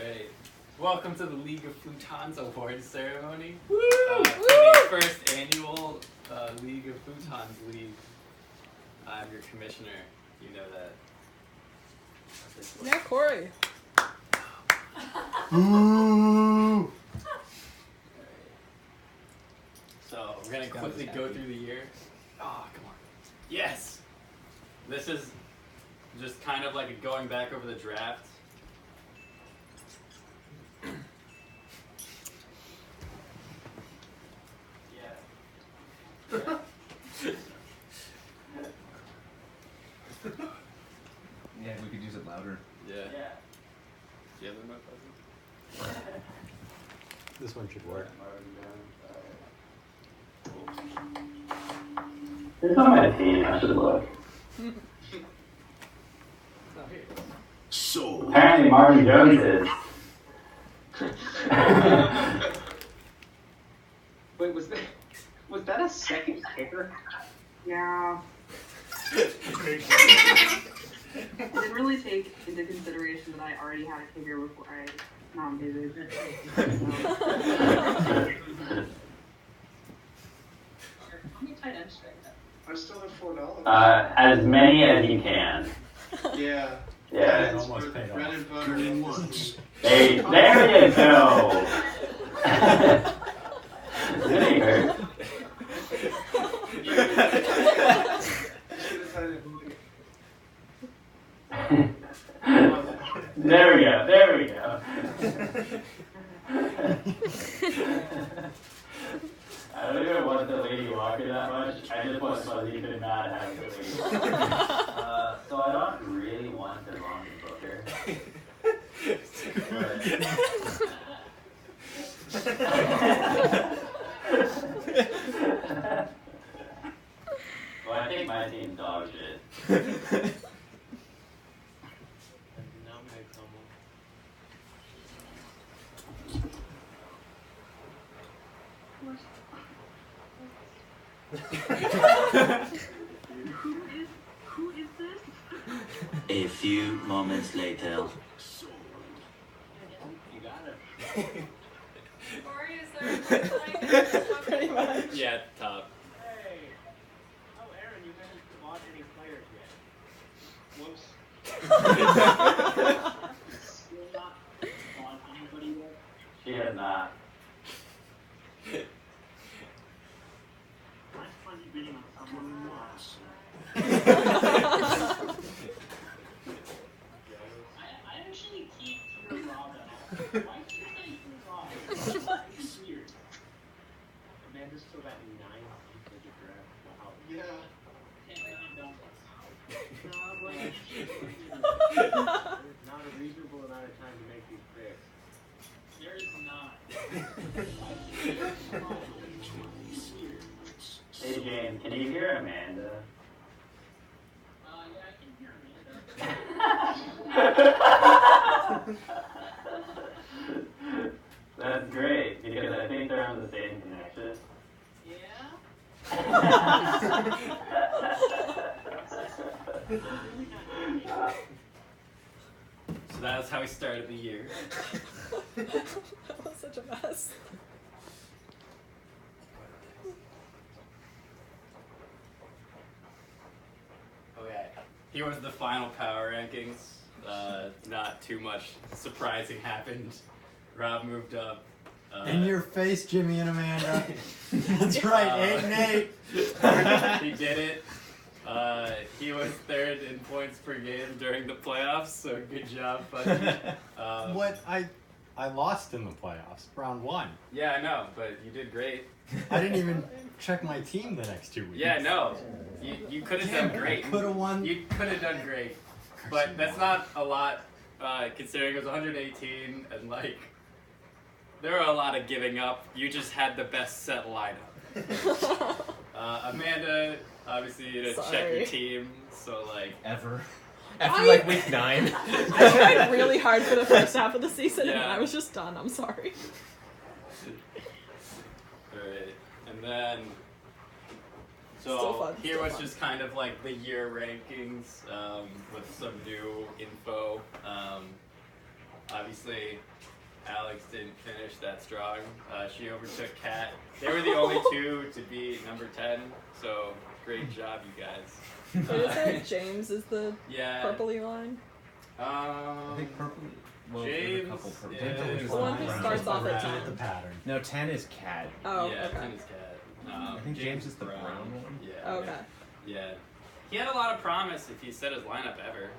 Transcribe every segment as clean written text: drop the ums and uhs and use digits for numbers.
Alright. Welcome to the League of Futons Awards ceremony. Woo! The first annual League of Futons League. I'm your commissioner. You know that. Yeah, Corey. Ooh. So we're gonna quickly go through the year. Oh, come on. Yes. This is just kind of like a going back over the draft. Yeah. Yeah, we could use it louder. Yeah. Do you have a remote button? This one should work. It's on my team, I should look. So Apparently Marvin Jones is. Wait, was that a second kicker? Yeah. I didn't really take into consideration that I already had a kicker before I nominated it. How many tight ends should I have? I still have $4. As many as you can. Yeah. Yeah. It's almost paid off. Bread and butter. Once. There you go. Really hurt. There we go. I don't even want the Lady Walker that much. I just want Fuzzy to not have the Lady Walker. So I don't really want the Ron Booker. Well, I think my team's dog shit. Who is this? A few moments later. You got it. Corey, is there a pretty much. Yeah, top. Hey. Oh, Aaron, you haven't bought any players yet. Whoops. Still not bought anybody yet? She has not. Last time you bidding on someone once. I actually keep your Rob at all. Why do you think your Rob? It's weird. Amanda's still got 9 digit draft. Wow. Yeah. Not a reasonable amount of time to make these picks. There is not. Hey James, can you hear Amanda? Yeah, I can hear Amanda. That's great, because I think they're on the same connection. So that was how we started the year. That was such a mess. Okay. Here was the final power rankings. Not too much surprising happened. Rob moved up. In your face, Jimmy and Amanda. That's right, 8-8. He did it. He was third in points per game during the playoffs, so good job, buddy. What? I lost in the playoffs, round 1. Yeah, I know, but you did great. I didn't even check my team the next 2 weeks. Yeah, no. You could have done great. Could have won. You could have done great. But that's not a lot, considering it was 118, and like, there were a lot of giving up. You just had the best set lineup. Amanda, obviously, you didn't check your team, so like... Ever. After like week 9. I tried really hard for the first half of the season, and Yeah. then I was just done. I'm sorry. Alright, and then... Still So fun, here still was fun. just kind of like the year rankings with some new info. obviously, Alex didn't finish that strong. She overtook Kat. They were the only two to be number 10, so great job, you guys. Wait, is that James is the Yeah. purpley line? I think purple. Well, there's a James couple purple. is James is the one who brown. starts off at Red 10. with the pattern. No, 10 is cat. Oh, yeah, okay. 10 is Kat. I think James is the brown one. Yeah. Okay. Yeah. He had a lot of promise if he set his lineup ever.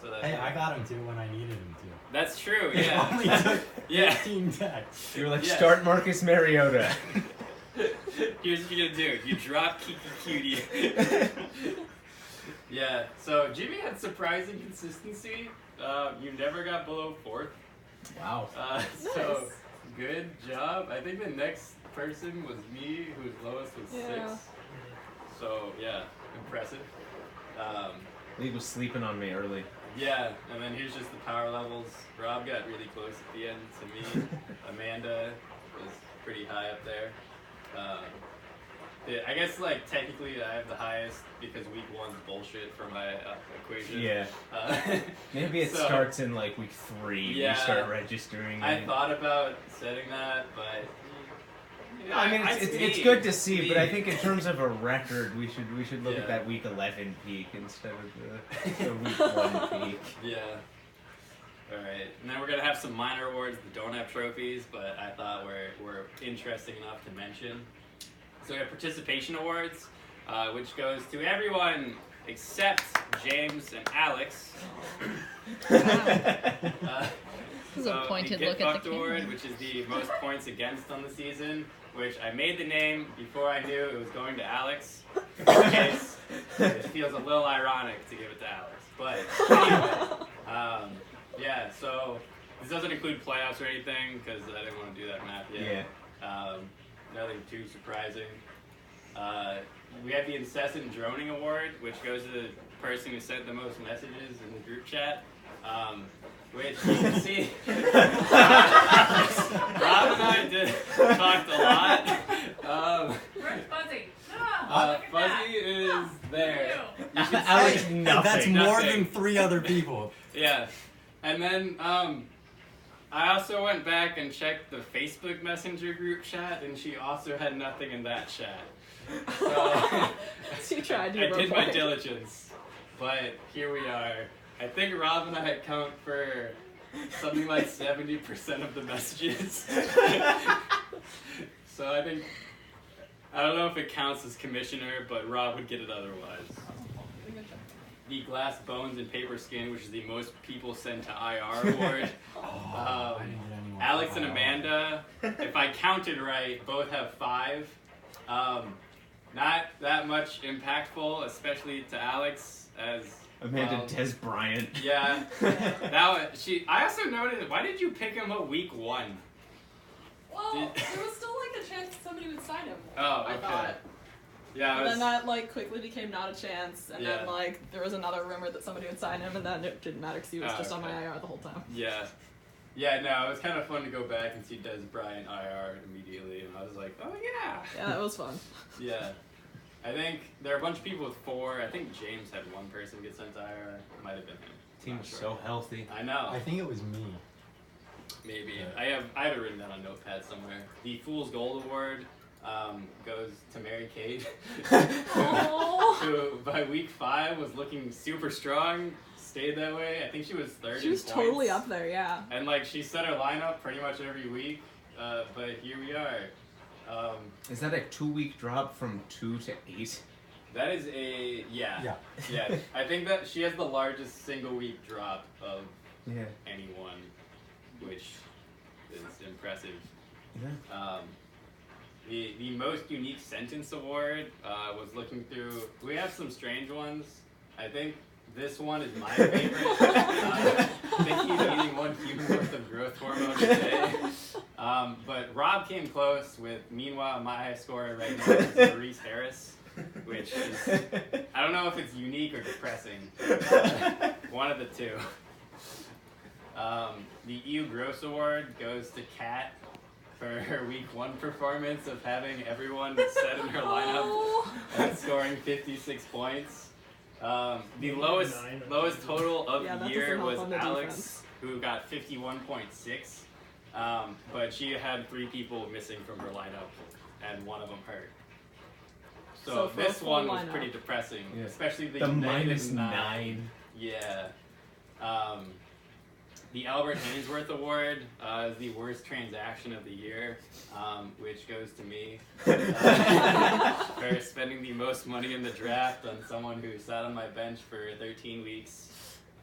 So that Hey, I got him too when I needed him to. That's true, It yeah. only took Yeah. 15 decks. You were like, Yeah. start Marcus Mariota. Here's what you're gonna do. You drop Kiki Cutie. Yeah, so Jimmy had surprising consistency. You never got below 4th. Wow. So good job. I think the next person was me, whose lowest was 6. Yeah. So yeah, impressive. League was sleeping on me early. Yeah, and then here's just the power levels. Rob got really close at the end to me. Amanda was pretty high up there. I guess like technically I have the highest because week 1's bullshit for my equation. Yeah. Maybe it so- starts in like week 3. Yeah. You start registering. I it. thought about setting that, but I mean, that's it's me. good to see, It's but I me. think in terms of a record, we should look Yeah. at that week 11 peak instead of the week 1 peak. Yeah. Alright, and then we're gonna have some minor awards that don't have trophies, but I thought were interesting enough to mention. So we have participation awards, which goes to everyone except James and Alex. This is a pointed the look Get at Fucked the award, camera. which is the most points against on the season, which I made the name before I knew it was going to Alex. In case it feels a little ironic to give it to Alex, but anyway, yeah. So this doesn't include playoffs or anything because I didn't want to do that math yet. Yeah. Nothing too surprising. We have the Incessant Droning Award, which goes to the person who sent the most messages in the group chat. Which you can see, Rob and I talked a lot. Where's Fuzzy? No, look at Fuzzy is there. You should Alex, say- nothing. That's more Nothing. than 3 other people. Yeah, and then I also went back and checked the Facebook Messenger group chat, and she also had nothing in that chat. So She tried to I did my report. diligence, but here we are. I think Rob and I account for something like 70% of the messages. So I think, I don't know if it counts as commissioner, but Rob would get it otherwise. The Glass Bones and Paper Skin, which is the most people sent to IR award. I didn't get anyone. Alex and Amanda, if I counted right, both have 5. Not that much impactful, especially to Alex, as Amanda Des Bryant. yeah. I also noted, why did you pick him up week 1? Well, there was still like a chance somebody would sign him. Oh, okay. I thought. Yeah, And then that like quickly became not a chance, and Yeah. then like there was another rumor that somebody would sign him, and then it didn't matter because he was Oh, just on okay. my IR the whole time. Yeah. Yeah, no, it was kind of fun to go back and see Des Bryant IR immediately, and I was like, oh yeah. Yeah, it was fun. Yeah. I think there are a bunch of people with 4. I think James had 1 person get sent to IR. It might have been him. Team's Not sure. so healthy. I know. I think it was me. Maybe. I have it written down on Notepad somewhere. The Fool's Gold Award goes to Mary Kate, who by week 5 was looking super strong, stayed that way. I think she was 3rd She in was points. totally up there, yeah. And like she set her lineup pretty much every week, but here we are. Is that a 2-week drop from 2 to 8? That is a Yeah. yeah. I think that she has the largest single week drop of Yeah. anyone, which is impressive. Yeah. The most unique sentence award was looking through. We have some strange ones. I think this one is my favorite. Thinking of eating 1 human worth of growth hormone a day. But Rob came close with. Meanwhile, my high score right now is Maurice Harris, which is, I don't know if it's unique or depressing. One of the two. The EU Gross Award goes to Kat for her week 1 performance of having everyone set in her lineup and scoring 56 points. The lowest total of Yeah, the that year doesn't help was on the Alex defense. who got 51.6, but she had 3 people missing from her lineup, and one of them hurt. So for a this full one was lineup. pretty depressing, Yeah. especially the minus -9. 9. Yeah. The Albert Hainsworth Award is the worst transaction of the year, which goes to me for spending the most money in the draft on someone who sat on my bench for 13 weeks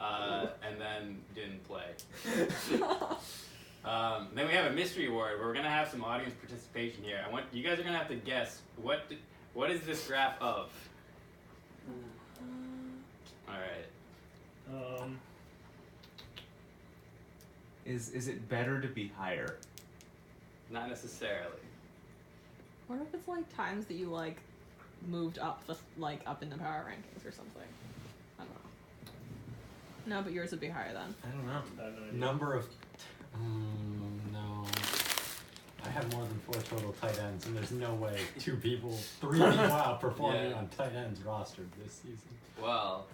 and then didn't play. Then we have a mystery award where we're gonna have some audience participation here. I want you guys are gonna have to guess what is this graph of. All right. Is it better to be higher? Not necessarily. I wonder if it's like times that you like moved up the up in the power rankings or something. I don't know. No, but yours would be higher then. I don't know. Number of. No. I have more than 4 total tight ends, and there's no way 3 people outperforming Yeah. on tight ends rostered this season. Well,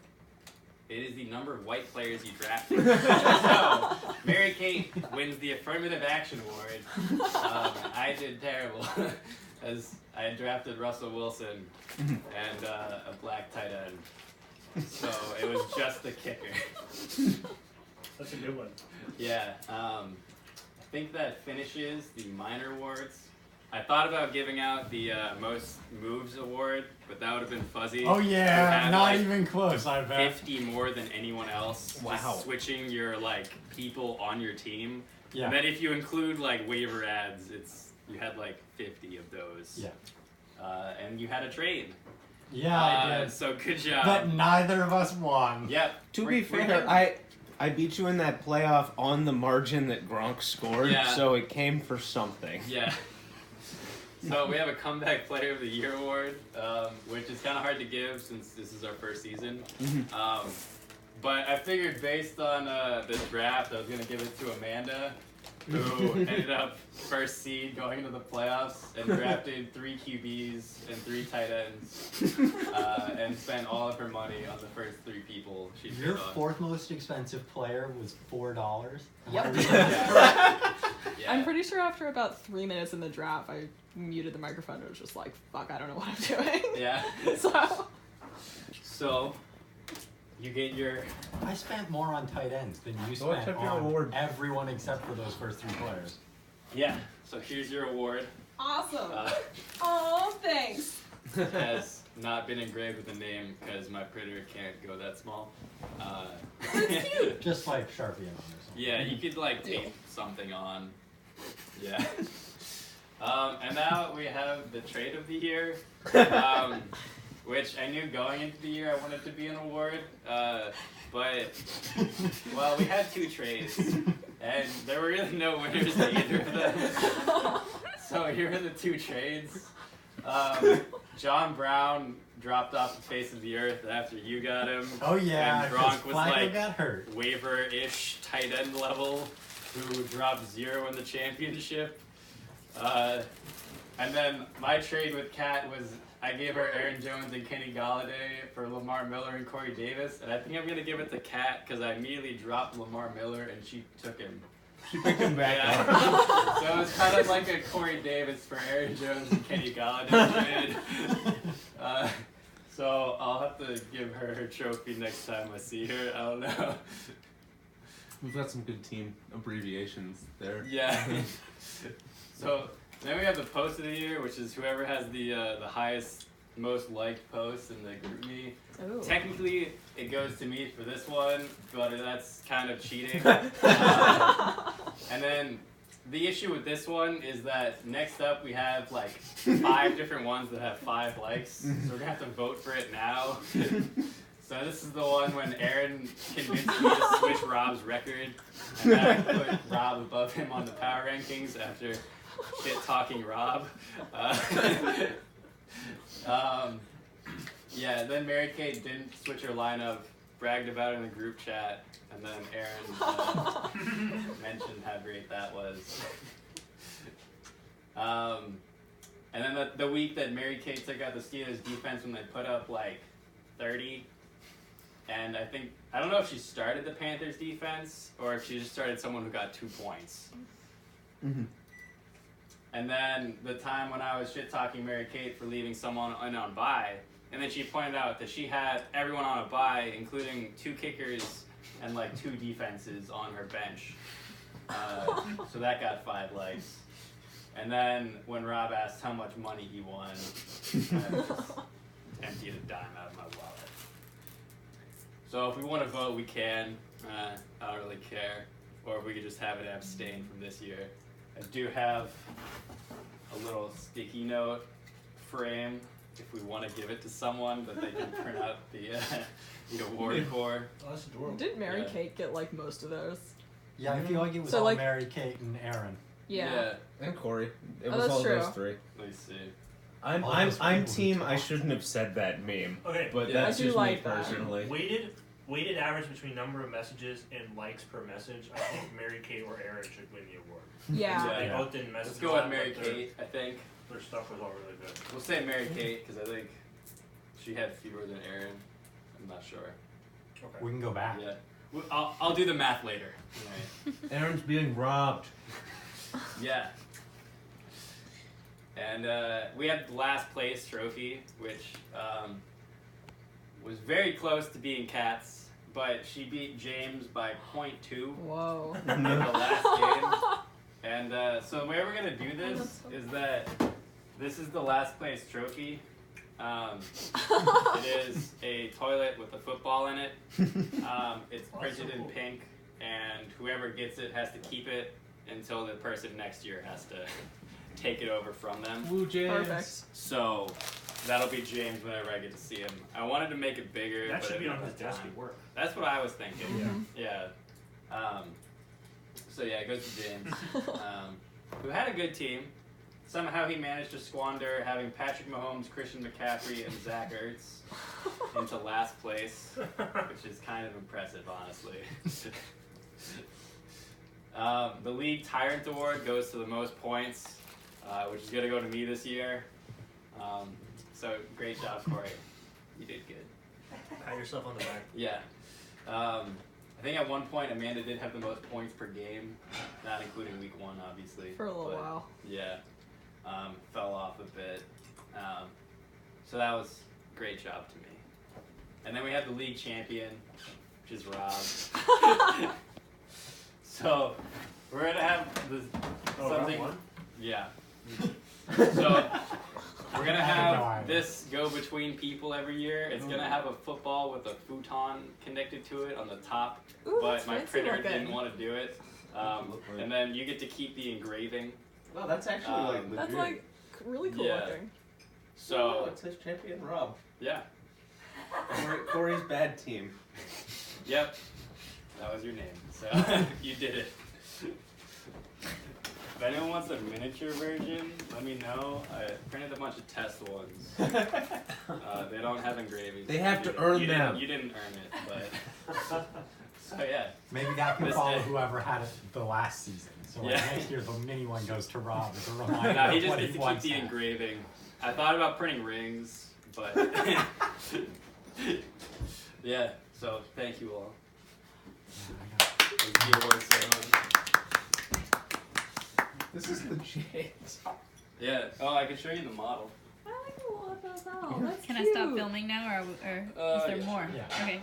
it is the number of white players you drafted. So, Mary Kate wins the Affirmative Action Award. I did terrible, as I had drafted Russell Wilson and a black tight end. So it was just the kicker. That's a good one. Yeah, I think that finishes the minor awards. I thought about giving out the most moves award, but that would have been fuzzy. Oh You yeah, had, not like, even close. I bet. 50 more than anyone else. Wow. Just switching your people on your team. Yeah. And then if you include waiver ads, you had 50 of those. Yeah. And you had a trade. Yeah, I did. So good job. But neither of us won. Yep. To We're- be we're fair, good. I beat you in that playoff on the margin that Gronk scored, Yeah. so it came for something. Yeah. So we have a Comeback Player of the Year award, which is kind of hard to give since this is our first season. But I figured based on the draft, I was going to give it to Amanda, who ended up first seed going into the playoffs and drafted 3 QBs and 3 tight ends and spent all of her money on the first 3 people she Your picked on. 4th most expensive player was $4. Yep. Yeah. I'm pretty sure after about 3 minutes in the draft, I muted the microphone and was just like, fuck, I don't know what I'm doing. Yeah. So, you get your... I spent more on tight ends than you Go spent check your on award. everyone except for those first 3 players. Yeah. So here's your award. Awesome. Oh, thanks. Has not been engraved with a name because my printer can't go that small. Just like Sharpie on or something. Yeah, you could tape something on. Yeah. And now we have the trade of the year, which I knew going into the year I wanted to be an award, but well, we had 2 trades, and there were really no winners to either of them. So here are the 2 trades. John Brown dropped off the face of the earth after you got him. Oh yeah, And 'cause Gronk was Flacco got hurt. waiver-ish tight end level, who dropped 0 in the championship. And then my trade with Kat was I gave her Aaron Jones and Kenny Galladay for Lamar Miller and Corey Davis, and I think I'm gonna give it to Kat because I immediately dropped Lamar Miller and she took him. She picked him back up. Yeah. So it was kind of like a Corey Davis for Aaron Jones and Kenny Galladay trade. So I'll have to give her her trophy next time I see her. I don't know. We've got some good team abbreviations there. Yeah. So then we have the post of the year, which is whoever has the highest, most liked post in the group me. Ooh. Technically, it goes to me for this one, but that's kind of cheating. And then the issue with this one is that next up we have 5 different ones that have 5 likes, so we're gonna have to vote for it now. So this is the one when Aaron convinced me to switch Rob's record, and I put Rob above him on the power rankings after shit-talking Rob. Yeah, then Mary Kate didn't switch her lineup, bragged about it in the group chat, and then Aaron mentioned how great that was. And then the week that Mary Kate took out the Steelers defense when they put up 30, And I don't know if she started the Panthers defense or if she just started someone who got 2 points. Mm-hmm. And then the time when I was shit-talking Mary Kate for leaving someone on bye, and then she pointed out that she had everyone on a bye, including 2 kickers and like 2 defenses on her bench. So that got 5 likes. And then when Rob asked how much money he won, I just emptied a dime out of my wallet. So if we want to vote, we can. I don't really care. Or if we could just have it abstain from this year. I do have a little sticky note frame if we want to give it to someone that they can print out the award for. Oh, that's adorable. Didn't Mary Kate get like most of those? Yeah, I feel like it was So, all like- Mary Kate and Aaron. Yeah. And Corey. It Oh, was that's all true. those 3. Let me see. I'm All those I'm people who team. talk. I shouldn't have said that meme. Okay. But Yeah. that's I do just like me that. personally. Weighted average between number of messages and likes per message. I think Mary Kate or Aaron should win the award. Yeah. Yeah. They both didn't message. Let's go a lot, with Mary but their- Kate, I think. Their stuff was all really good. We'll say Mary Kate because I think she had fewer than Aaron. I'm not sure. Okay. We can go back. Yeah. I'll do the math later. Anyway. Aaron's being robbed. Yeah. And we had the last place trophy, which was very close to being Kat's, but she beat James by 0.2 Whoa. in the last game. And so the way we're going to do this is that this is the last place trophy. It is a toilet with a football in it. It's printed in pink, and whoever gets it has to keep it until the person next year has to take it over from them. Woo, James. Perfect. So that'll be James whenever I get to see him. I wanted to make it bigger. That but should I be on didn't his have desk time. at work. That's what I was thinking. Mhm. Yeah. So yeah, it goes to James, who had a good team. Somehow he managed to squander having Patrick Mahomes, Christian McCaffrey, and Zach Ertz into last place, which is kind of impressive, honestly. The League Tyrant Award goes to the most points, which is going to go to me this year. So great job, Corey. You did good. Pat yourself on the back. Yeah. I think at one point Amanda did have the most points per game, not including week 1, obviously. For a little but, while. Yeah. Fell off a bit. So that was a great job to me. And then we have the league champion, which is Rob. So we're gonna have something. Round 1? Yeah. So we're gonna No have idea. this go between people every year. It's gonna have a football with a futon connected to it on the top, Ooh, but that's my fancy printer looking. didn't want to do it. And then you get to keep the engraving. Wow, that's actually like legit. That's like really cool Yeah. looking. So it says champion Rob. yeah, Corey's bad team. yep, that was your name. So you did it. If anyone wants a miniature version, let me know. I printed a bunch of test ones. They don't have engravings. They have You to earn didn't- them. You didn't earn it, but so yeah. Maybe that can This follow day. whoever had it the last season. So like Yeah. next year the mini one goes to Rob as a reminder No, he of just what gets to he keep once the had. engraving. I thought about printing rings, but yeah. So thank you all. Thank you, award ceremony. This is legit. Yeah. Oh, I can show you the model. I like a lot of those out. That's Can I cute. stop filming now, or is there yeah, more? Yeah. Okay.